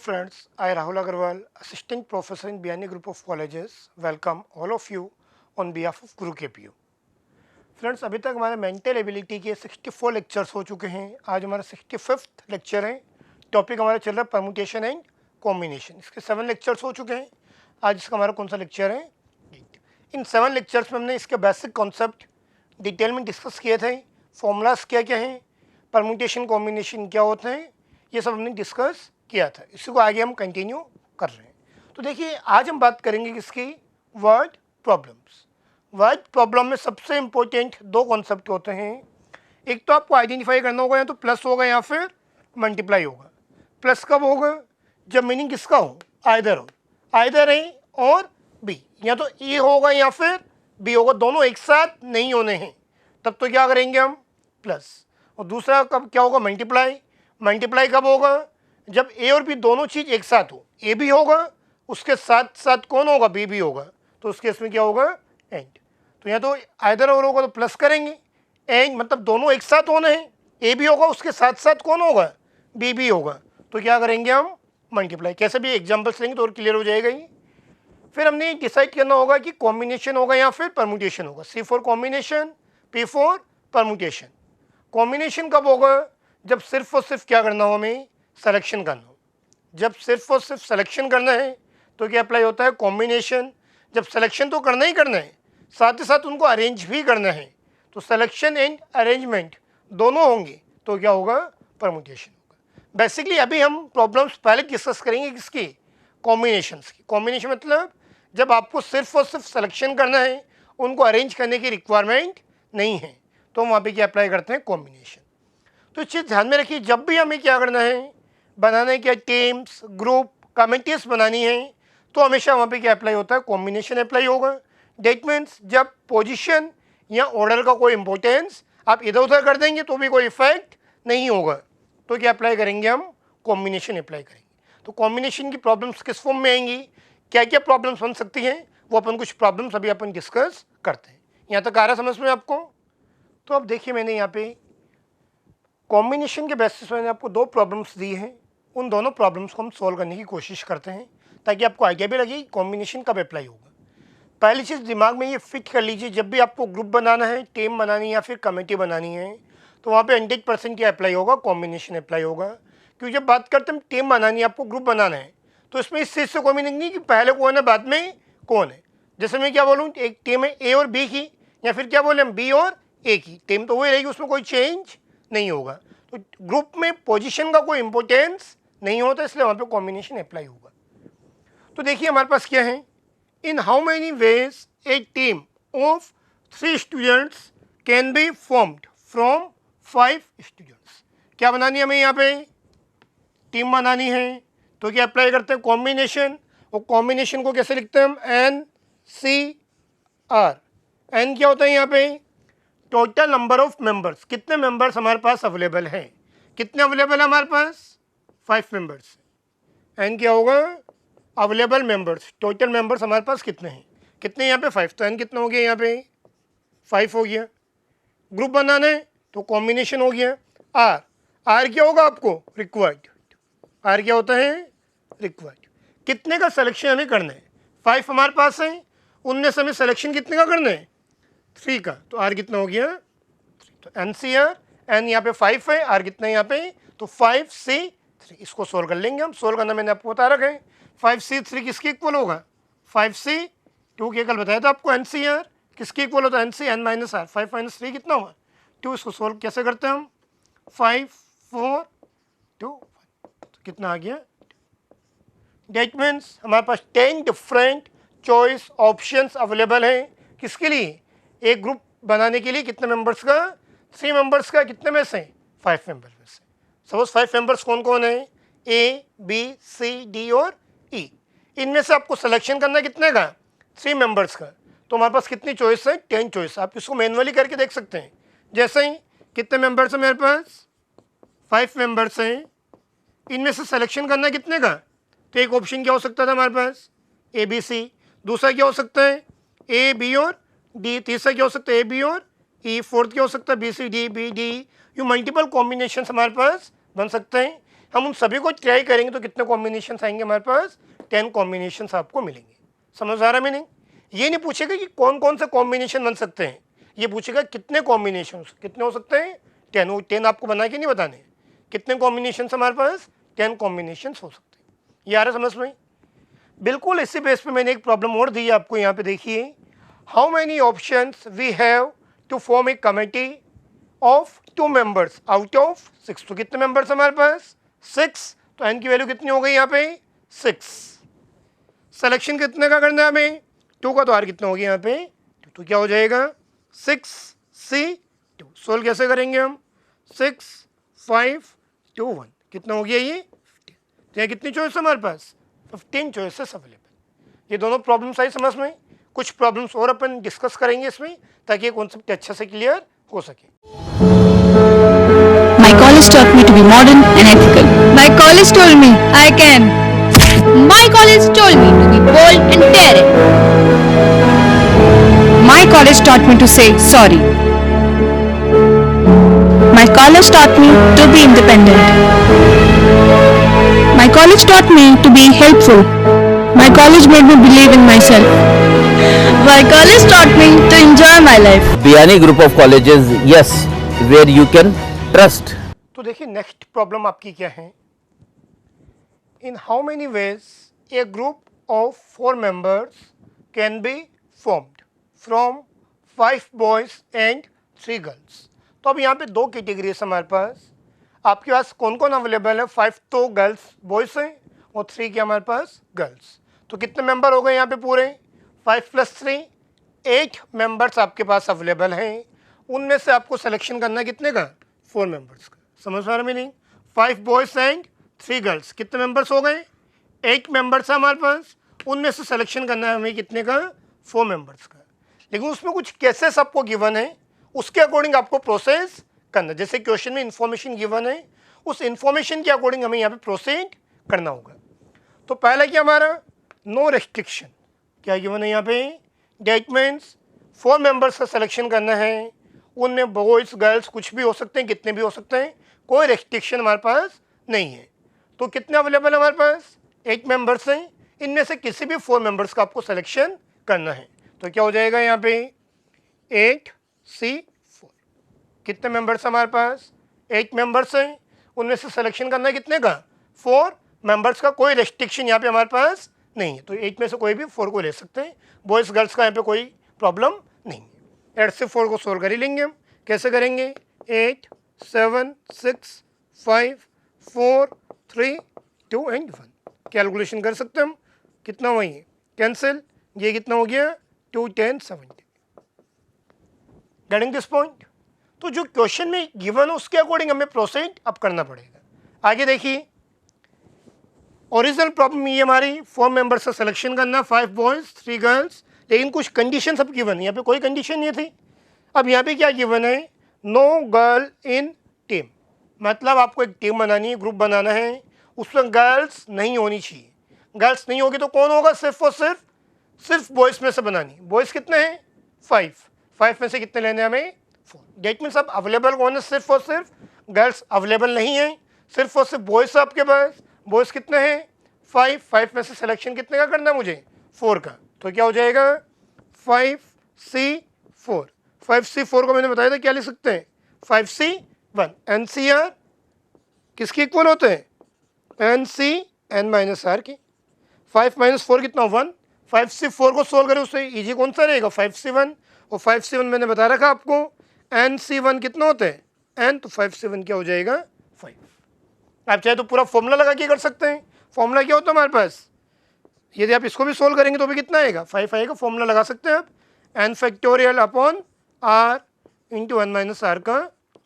friends, I Rahul Agarwal, Assistant Professor in BNA Group of Colleges, welcome all of you on behalf of Guru KPU. Friends, अभी तक हमारे mental ability के 64 lectures हो चुके हैं। आज हमारा 65th लेक्चर है। टॉपिक हमारा चल रहा है परम्यूटेशन एंड कॉम्बिनेशन। इसके 7 लेक्चर्स हो चुके हैं। आज इसका हमारा कौन सा लेक्चर है? इन 7 लेक्चर्स में हमने इसके बेसिक कॉन्सेप्ट डिटेल में डिस्कस किए थे। फॉर्मूलाज क्या क्या हैं, परम्यूटेशन कॉम्बिनेशन क्या होते हैं, ये सब हमने डिस्कस किया था। इसी को आगे हम कंटिन्यू कर रहे हैं। तो देखिए, आज हम बात करेंगे किसकी? Word problems. वर्ड प्रॉब्लम में सबसे इंपॉर्टेंट 2 कॉन्सेप्ट होते हैं। एक तो आपको आइडेंटिफाई करना होगा, या तो प्लस होगा या फिर मल्टीप्लाई होगा। प्लस कब होगा? जब मीनिंग किसका हो? आइदर ए और बी, या तो ए होगा या फिर बी होगा, दोनों एक साथ नहीं होने हैं, तब तो क्या करेंगे हम? प्लस। और दूसरा कब क्या होगा? मल्टीप्लाई कब होगा? जब ए और बी दोनों चीज़ एक साथ हो। ए भी होगा, उसके साथ साथ कौन होगा? बी भी होगा, तो उसके इसमें क्या होगा? एंड। तो यहाँ तो आइदर और होगा तो प्लस करेंगे, एंड मतलब दोनों एक साथ होने हैं। ए भी होगा, उसके साथ साथ कौन होगा? बी भी होगा, तो क्या करेंगे हम? मल्टीप्लाई। कैसे भी एग्जाम्पल्स लेंगे तो और क्लियर हो जाएगा ही। फिर हमने डिसाइड करना होगा कि कॉम्बिनेशन होगा या फिर परम्यूटेशन होगा। C for combination, P for permutation. Combination कब होगा? जब सिर्फ और सिर्फ क्या करना हो? हमें सिलेक्शन करना हो। जब सिर्फ और सिर्फ सिलेक्शन करना है तो क्या अप्लाई होता है? कॉम्बिनेशन। जब सिलेक्शन तो करना ही करना है, साथ ही साथ उनको अरेंज भी करना है, तो सिलेक्शन एंड अरेंजमेंट दोनों होंगे, तो क्या होगा? परम्यूटेशन होगा। बेसिकली अभी हम प्रॉब्लम्स पहले डिस्कस करेंगे किसकी? कॉम्बिनेशंस की। कॉम्बिनेशन मतलब जब आपको सिर्फ और सिर्फ सिलेक्शन करना है, उनको अरेंज करने की रिक्वायरमेंट नहीं है, तो हम वहाँ पे क्या अप्लाई करते हैं? कॉम्बिनेशन। तो इस चीज़ ध्यान में रखिए, जब भी हमें क्या करना है? बनाने के टीम्स, ग्रुप, कमिटीज बनानी है, तो हमेशा वहाँ पे क्या अप्लाई होता है? कॉम्बिनेशन अप्लाई होगा। डेट मीन्स जब पोजीशन या ऑर्डर का कोई इंपॉर्टेंस आप इधर उधर कर देंगे तो भी कोई इफेक्ट नहीं होगा, तो क्या अप्लाई करेंगे हम? कॉम्बिनेशन अप्लाई करेंगे। तो कॉम्बिनेशन की प्रॉब्लम्स किस फॉर्म में आएंगी, क्या क्या प्रॉब्लम्स बन सकती हैं, वो अपन कुछ प्रॉब्लम्स अभी अपन डिस्कस करते हैं। यहाँ तक आ रहा समझ में आपको? तो अब देखिए, मैंने यहाँ पे कॉम्बिनेशन के बेसिस पर मैंने आपको 2 प्रॉब्लम्स दी हैं। उन दोनों प्रॉब्लम्स को हम सॉल्व करने की कोशिश करते हैं, ताकि आपको आइडिया भी लगे कॉम्बिनेशन कब अप्लाई होगा। पहली चीज़ दिमाग में ये फिट कर लीजिए, जब भी आपको ग्रुप बनाना है, टीम बनानी है या फिर कमेटी बनानी है, तो वहाँ पे 100% क्या अप्लाई होगा? कॉम्बिनेशन अप्लाई होगा। क्योंकि जब बात करते हैं टीम बनानी है, आपको ग्रुप बनाना है, तो इसमें इस चीज़ से कोई मीनिंग नहीं कि पहले कौन है बाद में कौन है। जैसे मैं क्या बोलूँ, एक टीम है ए और बी की, या फिर क्या बोले हम बी और ए की, टीम तो वही रहेगी, उसमें कोई चेंज नहीं होगा। तो ग्रुप में पोजीशन का कोई इंपॉर्टेंस नहीं होता, इसलिए वहाँ पे कॉम्बिनेशन अप्लाई होगा। तो देखिए हमारे पास क्या है? In how many ways A team of 3 students can be formed from 5 students. क्या बनानी है हमें? यहाँ पे टीम बनानी है, तो क्या अप्लाई करते हैं? कॉम्बिनेशन। और कॉम्बिनेशन को कैसे लिखते हैं हम? NCR। एन क्या होता है यहाँ पे? Total number of members. कितने मेंबर्स हमारे पास अवेलेबल हैं? कितने अवेलेबल है हमारे पास? 5 मेंबर्स। एन क्या होगा? Available members. टोटल मेंबर्स हमारे पास कितने हैं? कितने यहाँ पे? 5। तो एन कितना हो गया यहाँ पे? 5 हो गया। ग्रुप बनाना है तो कॉम्बिनेशन हो गया। आर क्या होगा आपको? रिक्वायर्ड। आर क्या होता है? रिक्वायर्ड। कितने का सिलेक्शन हमें करना है? 5 हमारे पास है, उनमें से हमें सिलेक्शन कितने का करना है? 3 का। तो आर कितना हो गया? 3। तो NCR, एन यहाँ पे 5 है, आर कितना है यहाँ पे? तो 5C3। इसको सोल्व कर लेंगे हम। सोल्व करना मैंने आपको बता रखा है। 5C3 किसके इक्वल होगा? 5C2 के कल बताया था आपको। NCR किसके इक्वल होता है? NC(n-r). 5 - 3 कितना होगा? 2। इसको सोल्व कैसे करते हैं हम? 5 4 2 5। तो कितना आ गया? डेट मीन्स हमारे पास 10 डिफरेंट चॉइस ऑप्शंस अवेलेबल हैं। किसके लिए? एक ग्रुप बनाने के लिए। कितने मेंबर्स का? 3 मेंबर्स का। कितने में से? 5 मेंबर्स में से। सपोज 5 मेंबर्स कौन कौन है? A, B, C, D और E। इनमें से आपको सिलेक्शन करना है कितने का? 3 मेंबर्स का। तो हमारे पास कितनी चॉइस है? 10 चॉइस। आप इसको मैनुअली करके देख सकते हैं। जैसे ही कितने मेंबर्स हैं मेरे पास? 5 मेंबर्स हैं। इनमें से सिलेक्शन करना है कितने का? तो एक ऑप्शन क्या हो सकता था हमारे पास? A, B, C। दूसरा क्या हो सकता है? A, B और D। तीसरा क्या हो सकता है? A, B और E। फोर्थ क्या हो सकता है? B, C, D, B, D। You multiple combination हमारे पास बन सकते हैं। हम उन सभी को ट्राई करेंगे तो कितने कॉम्बिनेशन आएंगे हमारे पास? 10 कॉम्बिनेशन आपको मिलेंगे। समझ आ रहा है मीनिंग? ये नहीं पूछेगा कि कौन कौन से कॉम्बिनेशन बन सकते हैं, ये पूछेगा कितने कॉम्बिनेशन कितने हो सकते हैं? 10। वो 10 आपको बना के नहीं बताने, कितने कॉम्बिनेशन हमारे पास? 10 कॉम्बिनेशन हो सकते हैं। ये आ रहा समझ में? बिल्कुल इसी बेस पे मैंने एक प्रॉब्लम और दी है आपको, यहाँ पे देखिए, how many options we have to form a committee of 2 members out of 6। तो कितने मेंबर्स हमारे पास? 6। तो एन की वैल्यू कितनी हो गई यहाँ पे? 6। सिलेक्शन कितने का करना है हमें? 2 का। तो आर कितना हो गया यहाँ पे? तो क्या हो जाएगा? 6C2। सोल्व कैसे करेंगे हम? 6 5 2 1 कितना हो गया ये? 15। तो यहाँ कितनी चॉइस है हमारे पास? 15 चॉइसेस अवेलेबल। ये दोनों प्रॉब्लम्स आई समझ में? कुछ प्रॉब्लम्स और अपन डिस्कस करेंगे इसमें, ताकि ये कॉन्सेप्ट अच्छे से क्लियर हो सके। My college taught me to be modern and ethical. My college told me I can. My college told me to be bold and daring. My college taught me to say sorry. My college taught me to be independent. My college taught me to be helpful. My college made me believe in myself. My college taught me to enjoy my life. Biyani group of colleges, yes, where you can trust. तो देखिए next problem आपकी क्या है? In how many ways A group of 4 members can be formed from 5 boys and 3 girls. तो अब यहाँ पे 2 categories हमारे पास। आपके पास कौन कौन अवेलेबल है? 5 तो गर्ल्स बॉयज हैं और 3 के हमारे पास गर्ल्स। तो कितने मेंबर हो गए यहाँ पे पूरे? 5 + 3 8 मेंबर्स आपके पास अवेलेबल हैं। उनमें से आपको सिलेक्शन करना है कितने का? 4 मेंबर्स का। समझ पा रहे मीनिंग? 5 boys and 3 girls. कितने मेंबर्स हो गए? 8 मेंबर्स है हमारे पास। उनमें से सिलेक्शन करना है हमें कितने का? 4 मेंबर्स का। लेकिन उसमें कुछ केसेस आपको गिवन है, उसके अकॉर्डिंग आपको प्रोसेस करना। जैसे क्वेश्चन में इंफॉर्मेशन गिवन है, उस इंफॉर्मेशन के अकॉर्डिंग हमें यहाँ पे प्रोसीड करना होगा। तो पहला क्या हमारा? No restriction. क्या गिवन है यहाँ पे? डेट मीन्स 4 मेंबर्स का सिलेक्शन करना है, उनमें बॉयज़ गर्ल्स कुछ भी हो सकते हैं, कितने भी हो सकते हैं, कोई रेस्ट्रिक्शन हमारे पास नहीं है। तो कितने अवेलेबल है हमारे पास? 8 मेंबर्स हैं। इनमें से किसी भी 4 मेंबर्स का आपको सिलेक्शन करना है। तो क्या हो जाएगा यहाँ पे? 8C4। कितने मेंबर्स हमारे पास? 8 मेंबर्स हैं। उनमें से सिलेक्शन करना है कितने का? 4 मेंबर्स का। कोई रेस्ट्रिक्शन यहाँ पे हमारे पास नहीं है। तो 8 में से कोई भी 4 को ले सकते हैं। बॉयज़ गर्ल्स का यहाँ पे कोई प्रॉब्लम नहीं है। 8 से 4 को सोल्व कर ही लेंगे हम। कैसे करेंगे? 8 7 6 5 4 3 2 एंड 1। कैलकुलेशन कर सकते हैं हम। कितना हुआ ये? कैंसिल। ये कितना हो गया? 2 10 70। Getting this point? तो जो क्वेश्चन में गिवन है उसके अकॉर्डिंग हमें प्रोसीड अब करना पड़ेगा। आगे देखिए, ओरिजिनल प्रॉब्लम ये हमारी 4 मेंबर्स का सिलेक्शन करना, 5 बॉयज़ 3 गर्ल्स। लेकिन कुछ कंडीशन सब गिवन है, यहाँ पे कोई कंडीशन नहीं थी। अब यहाँ पे क्या गिवन है? No girl in team. मतलब आपको एक टीम बनानी है, ग्रुप बनाना है, उसमें गर्ल्स नहीं होनी चाहिए। गर्ल्स नहीं होगी तो कौन होगा? सिर्फ और सिर्फ बॉयज़ में से बनानी। बॉयज़ कितने हैं? 5 में से कितने लेने हैं हमें? 4। डेट मीन्स अब अवेलेबल कौन है? सिर्फ और सिर्फ गर्ल्स अवेलेबल नहीं है, सिर्फ और सिर्फ बॉयज़ आपके पास। बॉयज़ कितने हैं? 5 में से सिलेक्शन कितने का करना है मुझे? 4 का। तो क्या हो जाएगा? 5C4। 5C4 को मैंने बताया था क्या लिख सकते हैं? 5C1। NCR किसके इक्वल होते हैं? NC(n-r) की। 5 - 4 कितना? 1। 5C4 को सोल्व करें, उससे इजी कौन सा रहेगा? 5C1। और 5C1 मैंने बता रखा आपको, NC1 कितना होते हैं? N। तो 5C1 क्या हो जाएगा? 5। आप चाहे तो पूरा फॉर्मूला लगा के कर सकते हैं। फॉर्मूला क्या होता है हमारे पास? यदि आप इसको भी सोल्व करेंगे तो भी कितना आएगा? 5 आएगा। फॉर्मूला लगा सकते हैं आप, n(r) इंटू n-r का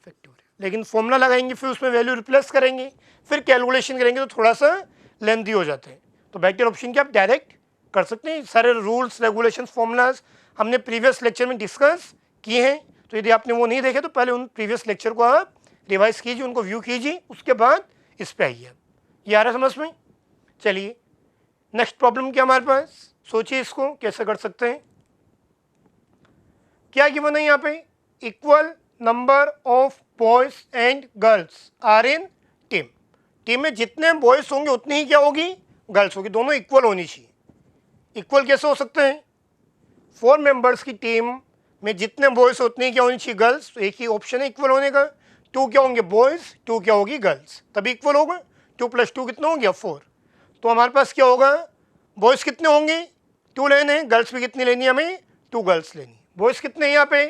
फैक्टोरियल। लेकिन फॉर्मूला लगाएंगे, फिर उसमें वैल्यू रिप्लेस करेंगे, फिर कैलकुलेशन करेंगे तो थोड़ा सा लेंथी हो जाते हैं। तो बेटर ऑप्शन क्या, आप डायरेक्ट कर सकते हैं। सारे रूल्स रेगुलेशन फॉर्मूलाज हमने प्रीवियस लेक्चर में डिस्कस किए हैं। तो यदि आपने वो नहीं देखे तो पहले उन प्रीवियस लेक्चर को आप रिवाइज कीजिए, उनको व्यू कीजिए, उसके बाद इस पर आइए। ये आ रहा समझ में? चलिए नेक्स्ट प्रॉब्लम क्या हमारे पास? सोचिए इसको कैसे कर सकते हैं। क्या गिवन है यहाँ पे? Equal number of boys and girls are in team. Team में जितने बॉयज़ होंगे उतनी ही क्या होगी, गर्ल्स होगी, दोनों इक्वल होनी चाहिए। इक्वल कैसे हो सकते हैं, 4 मेंबर्स की टीम में जितने बॉयज़ उतनी ही क्या होनी चाहिए, गर्ल्स। तो एक ही ऑप्शन है इक्वल होने का, 2 क्या होंगे बॉयज़, 2 क्या होगी गर्ल्स, तभी इक्वल होगा। 2 + 2 कितना हो गया 4। तो हमारे पास क्या होगा, बॉयज़ कितने होंगे 2 लेने, गर्ल्स भी कितनी लेनी है हमें, 2 गर्ल्स लेनी। बॉयज़ कितने हैं यहाँ पे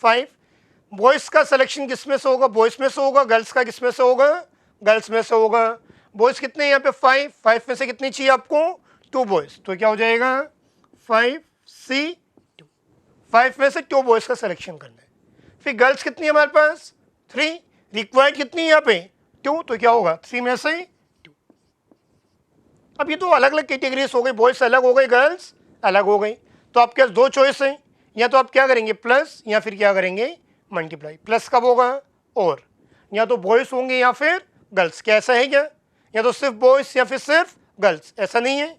5। बॉयज़ का सिलेक्शन किस में से होगा, बॉयज़ में से होगा, गर्ल्स का किस में से होगा, गर्ल्स में से होगा। बॉयज़ कितने हैं यहाँ पे 5, 5 में से कितनी चाहिए आपको, 2 बॉयज़, तो क्या हो जाएगा 5C2। 5 में से 2 बॉयज़ का सिलेक्शन करना है। फिर गर्ल्स कितनी है हमारे पास 3, रिक्वायर्ड कितनी है यहाँ पे 2, तो क्या होगा 3 में से 2। अब ये तो अलग अलग कैटेगरीज हो गई, बॉयज़ अलग हो गई, गर्ल्स अलग हो गई। तो आपके पास 2 चॉइस हैं, या तो आप क्या करेंगे प्लस, या फिर क्या करेंगे मल्टीप्लाई। प्लस कब होगा, और या तो बॉयज़ होंगे या फिर गर्ल्स। क्या ऐसा है क्या, या तो सिर्फ बॉयज़ या फिर सिर्फ गर्ल्स, ऐसा नहीं है।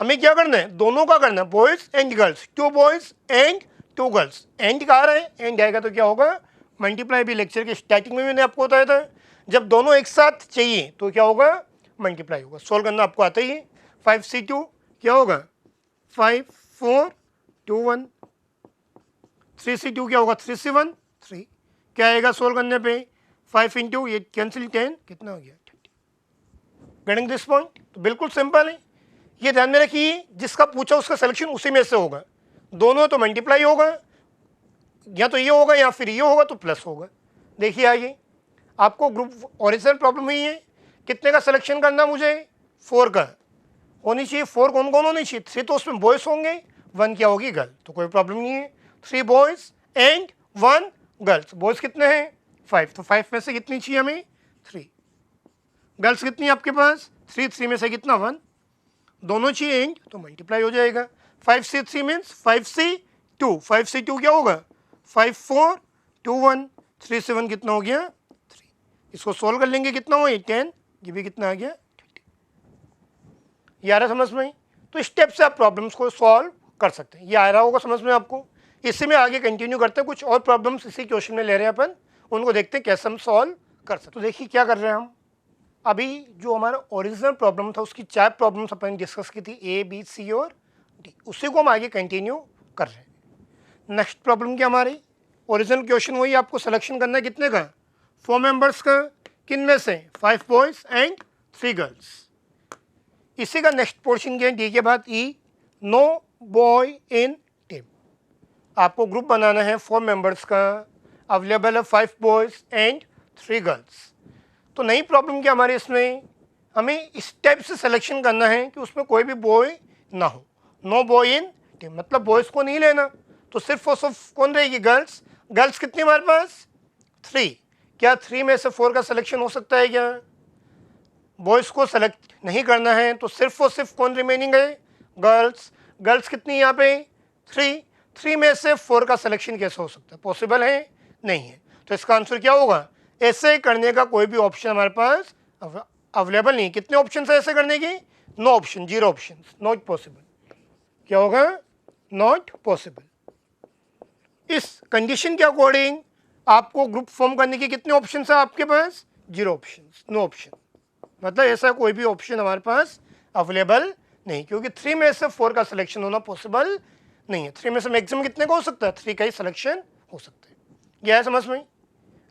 हमें क्या करना है, दोनों का करना है, boys and girls, 2 boys and 2 girls. And कहाँ रहा है, एंड आएगा तो क्या होगा मल्टीप्लाई। भी लेक्चर के स्टार्टिंग में मैंने आपको बताया था, जब दोनों एक साथ चाहिए तो क्या होगा मल्टीप्लाई होगा। सोल्व करना आपको आता ही है। 5C2 क्या होगा 5 4 2 1। 3C2 क्या होगा 3C1 3। क्या आएगा सोल्व करने पे 5 इंटू ये कैंसिल 10 कितना हो गया 30। Getting this point. तो बिल्कुल सिंपल है, ये ध्यान में रखिए, जिसका पूछा उसका सिलेक्शन उसी में से होगा। दोनों तो मल्टीप्लाई होगा, या तो ये होगा या फिर ये होगा, तो प्लस होगा। देखिए आगे आपको ग्रुप ओरिजिनल प्रॉब्लम हुई है, कितने का सिलेक्शन करना मुझे 4 का होनी चाहिए। 4 कौन कौन होनी चाहिए, 3 तो उसमें बॉयज़ होंगे, 1 क्या होगी गर्ल, तो कोई प्रॉब्लम नहीं है। 3 बॉयज़ एंड 1 गर्ल्स। बॉयज़ कितने हैं 5, तो 5 में से कितनी चाहिए हमें 3। गर्ल्स कितनी है आपके पास 3, 3 में से कितना 1, दोनों चाहिए एंड, तो मल्टीप्लाई हो जाएगा। 5C3 means 5C2। 5C2 क्या होगा 5 4 2 1। 3 से 1 कितना हो गया 3। इसको सोल्व कर लेंगे, कितना हुआ 10, ये भी कितना आ गया 30। ये आ रहा समझ में। तो स्टेप से आप प्रॉब्लम्स को सॉल्व कर सकते हैं, ये आ रहा होगा समझ में आपको। इसी में आगे कंटिन्यू करते हैं, कुछ और प्रॉब्लम्स इसी क्वेश्चन में ले रहे हैं अपन, उनको देखते हैं कैसे हम सॉल्व कर सकते हैं। तो देखिए क्या कर रहे हैं हम, अभी जो हमारा ओरिजिनल प्रॉब्लम था उसकी 4 प्रॉब्लम्स अपन डिस्कस की थी, A B C और D, उसी को हम आगे कंटिन्यू कर रहे हैं। नेक्स्ट प्रॉब्लम क्या हमारी, ओरिजिनल क्वेश्चन वही, आपको सिलेक्शन करना है कितने का 4 मेंबर्स का, किन में से 5 बॉयज़ एंड 3 गर्ल्स। इसी का नेक्स्ट पोर्शन क्या है, D के बाद E, no boy in team. आपको ग्रुप बनाना है 4 मेंबर्स का, अवेलेबल है 5 बॉयज़ एंड 3 गर्ल्स। तो नई प्रॉब्लम क्या हमारी इसमें, हमें इस टाइप से सिलेक्शन करना है कि उसमें कोई भी बॉय ना हो। नो बॉय इन टीम मतलब बॉयज़ को नहीं लेना, तो सिर्फ और सिर्फ कौन रहेगी गर्ल्स। गर्ल्स कितनी हमारे पास 3। क्या 3 में से 4 का सिलेक्शन हो सकता है क्या, बॉयज़ को सेलेक्ट नहीं करना है, तो सिर्फ और सिर्फ कौन रिमेनिंग है गर्ल्स। गर्ल्स कितनी यहाँ पे 3। 3 में से 4 का सिलेक्शन कैसे हो सकता है, पॉसिबल है नहीं है। तो इसका आंसर क्या होगा, ऐसे करने का कोई भी ऑप्शन हमारे पास अवेलेबल नहीं। कितने ऑप्शन है ऐसे करने की, no option, 0 option, not possible. क्या होगा नॉट पॉसिबल। इस कंडीशन के अकॉर्डिंग आपको ग्रुप फॉर्म करने के कितने ऑप्शन है आपके पास, 0 ऑप्शन, नो ऑप्शन। मतलब ऐसा कोई भी ऑप्शन हमारे पास अवेलेबल नहीं, क्योंकि 3 में से 4 का सिलेक्शन होना पॉसिबल नहीं है। 3 में से मैक्सिमम कितने का हो सकता है, 3 का ही सिलेक्शन हो सकता है। यह है समझ में।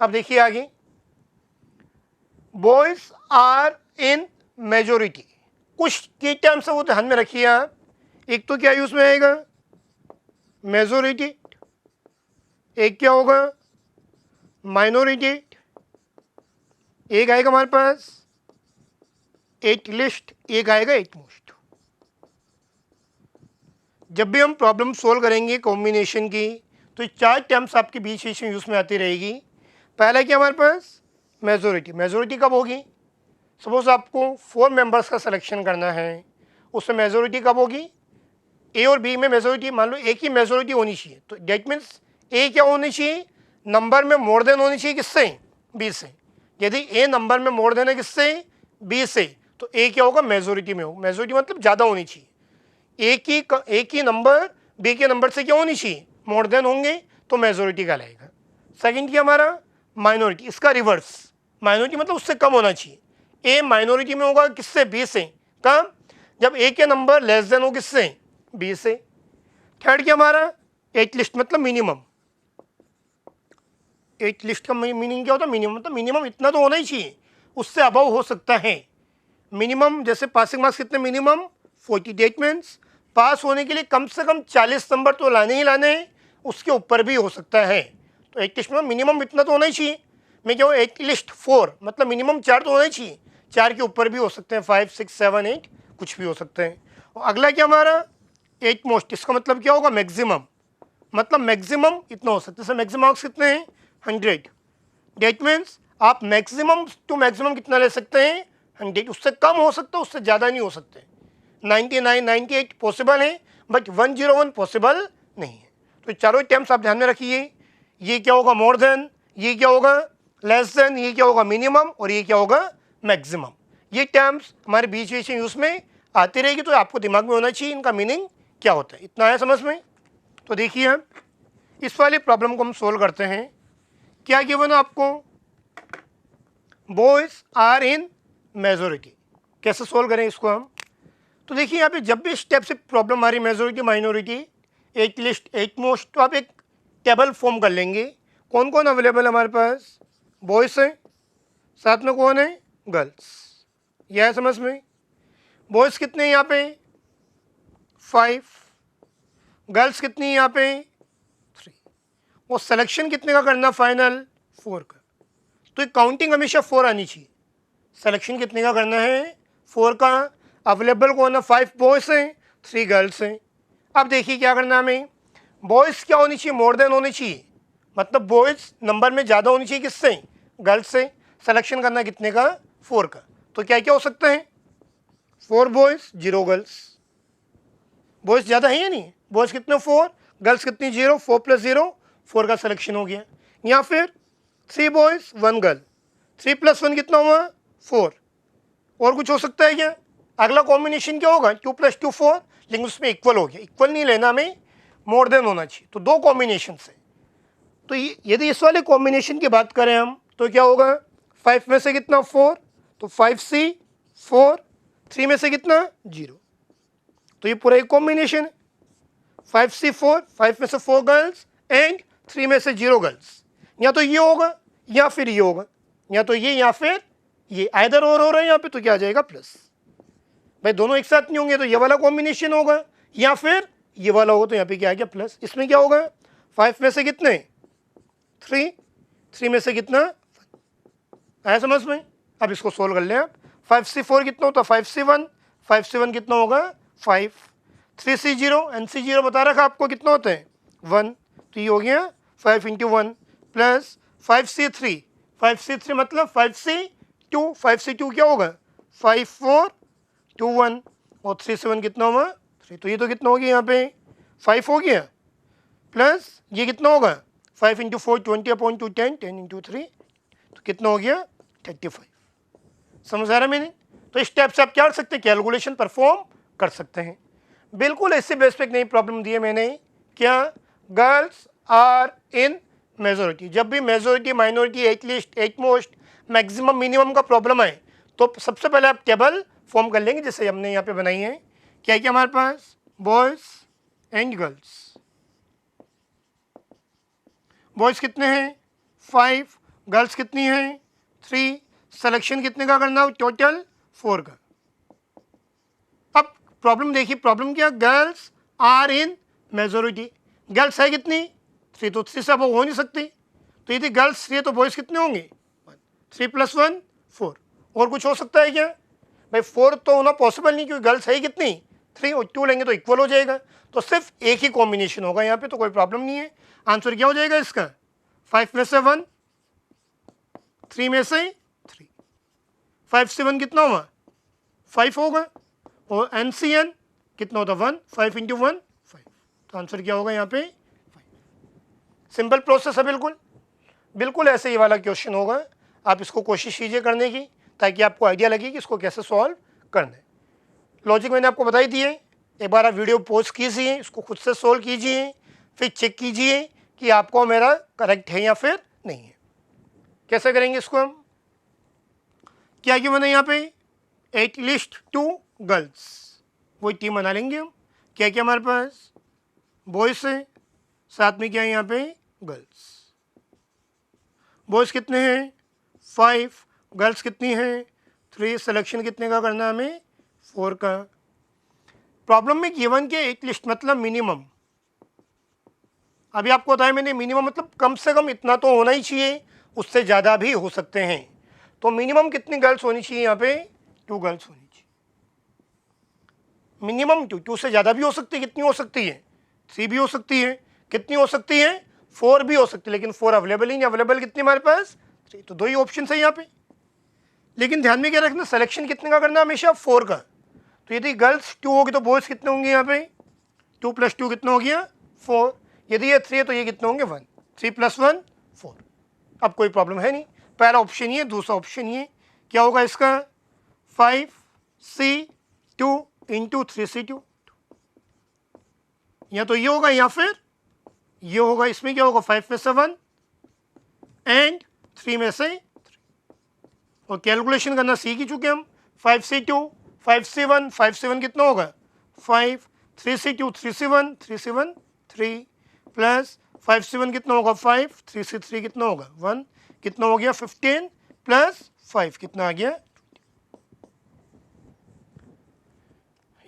अब देखिए आगे, बॉयज आर इन मेजोरिटी, कुछ की टर्म्स है वो ध्यान में रखिए आप। एक तो क्या यूज में आएगा मेजोरिटी, एक क्या होगा माइनॉरिटी, एक आएगा हमारे पास एट लिस्ट, एक आएगा एट मोस्ट। जब भी हम प्रॉब्लम सोल्व करेंगे कॉम्बिनेशन की, तो 4 टर्म्स आपके बीच में यूज में आती रहेगी। पहला क्या हमारे पास मेजोरिटी। मेजोरिटी कब होगी, सपोज आपको 4 मेंबर्स का सिलेक्शन करना है, उसमें मेजोरिटी कब होगी, ए और बी में मेजोरिटी मान लो एक ही मेजोरिटी होनी चाहिए, तो डेट मीन्स ए क्या होनी चाहिए, नंबर में मोर देन होनी चाहिए किससे, बी से। यदि ए नंबर में मोर देन है किससे, बी से, तो ए क्या होगा मेजोरिटी में होगा। मेजोरिटी मतलब ज़्यादा होनी चाहिए, एक ही नंबर बी के नंबर से क्या होनी चाहिए, मोर देन होंगे, तो मेजोरिटी का लाएगा। सेकंड क्या हमारा माइनॉरिटी, इसका रिवर्स, माइनॉरिटी मतलब उससे कम होना चाहिए। ए माइनॉरिटी में होगा किससे, बी से। कब, जब ए के नंबर लेस देन हो किससे, बी से। थर्ड क्या हमारा, एट लिस्ट मतलब मिनिमम। एट लिस्ट का मीनिंग क्या होता है, मिनिमम मतलब मिनिमम इतना तो होना ही चाहिए, उससे अबव हो सकता है। मिनिमम जैसे पासिंग मार्क्स कितने, मिनिमम 40, डेट मीन्स पास होने के लिए कम से कम 40 नंबर तो लाने ही लाने हैं, उसके ऊपर भी हो सकता है। तो एट लिस्ट में मिनिमम इतना तो होना ही चाहिए। मैं क्या हूँ, एट लिस्ट 4 मतलब मिनिमम 4 तो होना ही चाहिए, 4 के ऊपर भी हो सकते हैं, 5, 6, 7, 8 कुछ भी हो सकते हैं। और अगला क्या हमारा, एट मोस्ट, इसका मतलब क्या होगा, मैक्सिमम, मतलब मैक्सिमम इतना हो सकता है। जैसे मैक्सिमम मार्क्स कितने हैं, 100, डेट मीन्स आप मैक्सिमम टू मैक्सिमम कितना ले सकते हैं, 100, उससे कम हो सकता है, उससे ज़्यादा नहीं हो सकते। 99, 98 पॉसिबल है, बट 101 पॉसिबल नहीं है। तो चारों टर्म्स आप ध्यान में रखिए, ये क्या होगा, मोर देन, ये क्या होगा, लेस देन, ये क्या होगा, मिनिमम, और ये क्या होगा, मैक्सिमम। ये टर्म्स हमारे बीच बीच में यूज़ में आती रहेगी, तो आपको दिमाग में होना चाहिए इनका मीनिंग क्या होता है। इतना है समझ में। तो देखिए हम इस वाली प्रॉब्लम को हम सोल्व करते हैं। क्या गिवन है आपको, बॉयज आर इन मेजोरिटी। कैसे सोल्व करें इसको हम, तो देखिए यहाँ पे जब भी स्टेप से प्रॉब्लम हमारी majority minority, at least, at most, तो आप एक टेबल फॉर्म कर लेंगे। कौन कौन अवेलेबल है हमारे पास, बॉयज़ हैं, साथ में कौन है, गर्ल्स। यह है समझ में। बॉयज़ कितने हैं यहाँ पे, 5, गर्ल्स कितनी है यहाँ पे, 3, और सिलेक्शन कितने का करना, फाइनल 4 का। तो ये काउंटिंग हमेशा 4 आनी चाहिए। सिलेक्शन कितने का करना है, 4 का। अवेलेबल कौन है, 5 बॉयज़ हैं, 3 गर्ल्स हैं। अब देखिए क्या करना हमें, बॉयज़ क्या होनी चाहिए, मोर देन होनी चाहिए, मतलब बॉयज़ नंबर में ज़्यादा होनी चाहिए किससे, गर्ल्स से। सिलेक्शन करना कितने का, 4 का। तो क्या क्या हो सकते हैं, 4 बॉयज़ 0 गर्ल्स। बॉयज़ ज़्यादा है या नहीं, बॉयज़ कितने 4, गर्ल्स कितनी 0, 4 + 0 4 का सिलेक्शन हो गया। या फिर 3 बॉयज़ 1 गर्ल, 3 + 1 कितना हुआ, 4। और कुछ हो सकता है क्या, अगला कॉम्बिनेशन क्या होगा, 2 + 2 4, लेकिन उसमें इक्वल हो गया। इक्वल नहीं लेना हमें, मोर देन होना चाहिए। तो 2 कॉम्बिनेशन से, तो यदि इस वाले कॉम्बिनेशन की बात करें हम, तो क्या होगा, 5 में से कितना 4, तो 5C 4, 3 में से कितना 0, तो ये पूरा एक कॉम्बिनेशन है। 5C 4, 5 में से 4 गर्ल्स एंड 3 में से 0 गर्ल्स। या तो ये होगा या फिर ये होगा, या तो ये या फिर ये, आइदर और हो रहा है यहाँ पे, तो क्या आ जाएगा प्लस। भाई दोनों एक साथ नहीं होंगे, तो ये वाला कॉम्बिनेशन होगा या फिर ये वाला होगा, तो यहाँ पे क्या आ गया प्लस। इसमें क्या होगा, 5 में से कितने 3, 3 में से कितना 1, आया समझ में। अब इसको सोल्व कर लें आप। 5C 4 कितना होता है, 5C 1, 5C 1 कितना होगा 5, 3C 0, NC 0 बता रखा आपको कितना होता है 1, तो ये हो गया 5 × 1 प्लस 5C 3, 5C 3 मतलब 5C 2, 5C 2 क्या होगा 5 4 2 1, और 3 से 1 कितना होगा 3, तो ये तो कितना हो गया यहाँ पे 5 हो गया, प्लस ये कितना होगा 5 × 4 20/2 10, 10 × 3, तो कितना हो गया 35। समझ आ रहा है मैंने। तो इस स्टेप से आप क्या कर सकते हैं, कैलकुलेशन परफॉर्म कर सकते हैं। बिल्कुल ऐसे बेस पे नई प्रॉब्लम दी है मैंने, क्या, गर्ल्स आर इन मेजोरिटी। जब भी majority minority, at least, at most, maximum, minimum का प्रॉब्लम है, तो सबसे पहले आप टेबल फॉर्म कर लेंगे, जैसे हमने यहाँ पे बनाई है। क्या क्या हमारे पास, बॉयज़ एंड गर्ल्स। बॉयज़ कितने हैं 5, गर्ल्स कितनी हैं 3, सिलेक्शन कितने का करना, टोटल 4 का। अब प्रॉब्लम देखिए, प्रॉब्लम क्या, girls are in majority. Girls है कितनी 3, तो 3 से अब हो नहीं सकती, तो यदि गर्ल्स 3 है तो बॉयज़ कितने होंगे 3 + 1 4। और कुछ हो सकता है क्या, भाई 4 तो होना पॉसिबल नहीं, क्योंकि गर्ल्स है कितनी 3, और 2 लेंगे तो इक्वल हो जाएगा, तो सिर्फ एक ही कॉम्बिनेशन होगा यहाँ पे, तो कोई प्रॉब्लम नहीं है। आंसर क्या हो जाएगा इसका, 5 में से 1, 3 में से 3, 5 से 1 कितना हुआ 5 होगा, और NCN कितना होता 1, 5 × 1 5, तो आंसर क्या होगा यहाँ पे 5। सिंपल प्रोसेस है, बिल्कुल बिल्कुल ऐसे ही वाला क्वेश्चन होगा। आप इसको कोशिश कीजिए करने की, ताकि आपको आइडिया लगे कि इसको कैसे सॉल्व करना है। लॉजिक मैंने आपको बताई दी है, एक बार आप वीडियो पॉज कीजिए, इसको खुद से सोल्व कीजिए, फिर चेक कीजिए कि आपको मेरा करेक्ट है या फिर नहीं है। कैसे करेंगे इसको हम, क्या गिवन है यहाँ पे, एटलीस्ट 2 गर्ल्स, वही टीम बना लेंगे हम। क्या क्या हमारे पास, बॉयज़ है, साथ में क्या है यहाँ पे, गर्ल्स। बॉयज़ कितने हैं, 5, गर्ल्स कितनी हैं, 3, सिलेक्शन कितने का करना है हमें, 4 का। प्रॉब्लम में गिवन के एटलीस्ट मतलब मिनिमम, अभी आपको बताया मैंने, मिनिमम मतलब कम से कम इतना तो होना ही चाहिए, उससे ज़्यादा भी हो सकते हैं। तो मिनिमम कितनी गर्ल्स होनी चाहिए यहाँ पे, 2 गर्ल्स होनी चाहिए, मिनिमम 2 से ज़्यादा भी हो सकती है, कितनी हो सकती है, 3 भी हो सकती है, कितनी हो सकती है, 4 भी हो सकती है, लेकिन 4 अवेलेबल ही नहीं, अवेलेबल कितनी हमारे पास, 3, तो 2 ही ऑप्शन है यहाँ पे। लेकिन ध्यान में क्या रखना, सिलेक्शन कितने का करना हमेशा, 4 का। तो यदि गर्ल्स 2 होगी तो बॉयज़ कितने होंगे यहाँ पे, 2 + 2 कितना हो गया, 4। यदि ये 3 है तो ये कितने होंगे, 1, 3 + 1 4। अब कोई प्रॉब्लम है नहीं, पहला ऑप्शन ये, दूसरा ऑप्शन ये, क्या होगा इसका, 5C2 × 3C2, या तो ये होगा या फिर ये होगा। इसमें क्या होगा, 5 में से 1 एंड 3 में से 3, और कैलकुलेशन करना सीख ही चुके हम। 5C2 5C1 5C1 कितना होगा, 5, 3C2 3C1 3C1 3, plus 5C1 कितना होगा, 5, 3C3 कितना होगा, 1, कितना हो गया, 15 + 5 कितना आ गया।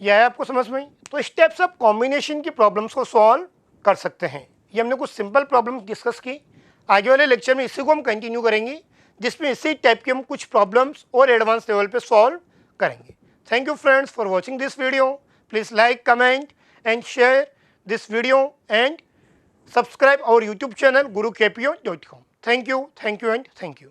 यह है आपको समझ में। तो स्टेप्स ऑफ कॉम्बिनेशन की प्रॉब्लम्स को सॉल्व कर सकते हैं। ये हमने कुछ सिंपल प्रॉब्लम डिस्कस की, आगे वाले लेक्चर में इसी को हम कंटिन्यू करेंगे, जिसमें इसी टाइप के हम कुछ प्रॉब्लम्स और एडवांस लेवल पे सॉल्व करेंगे। Thank you friends for watching this video. Please like, comment and share this video and subscribe our YouTube channel gurukpo.com. Thank you and thank you.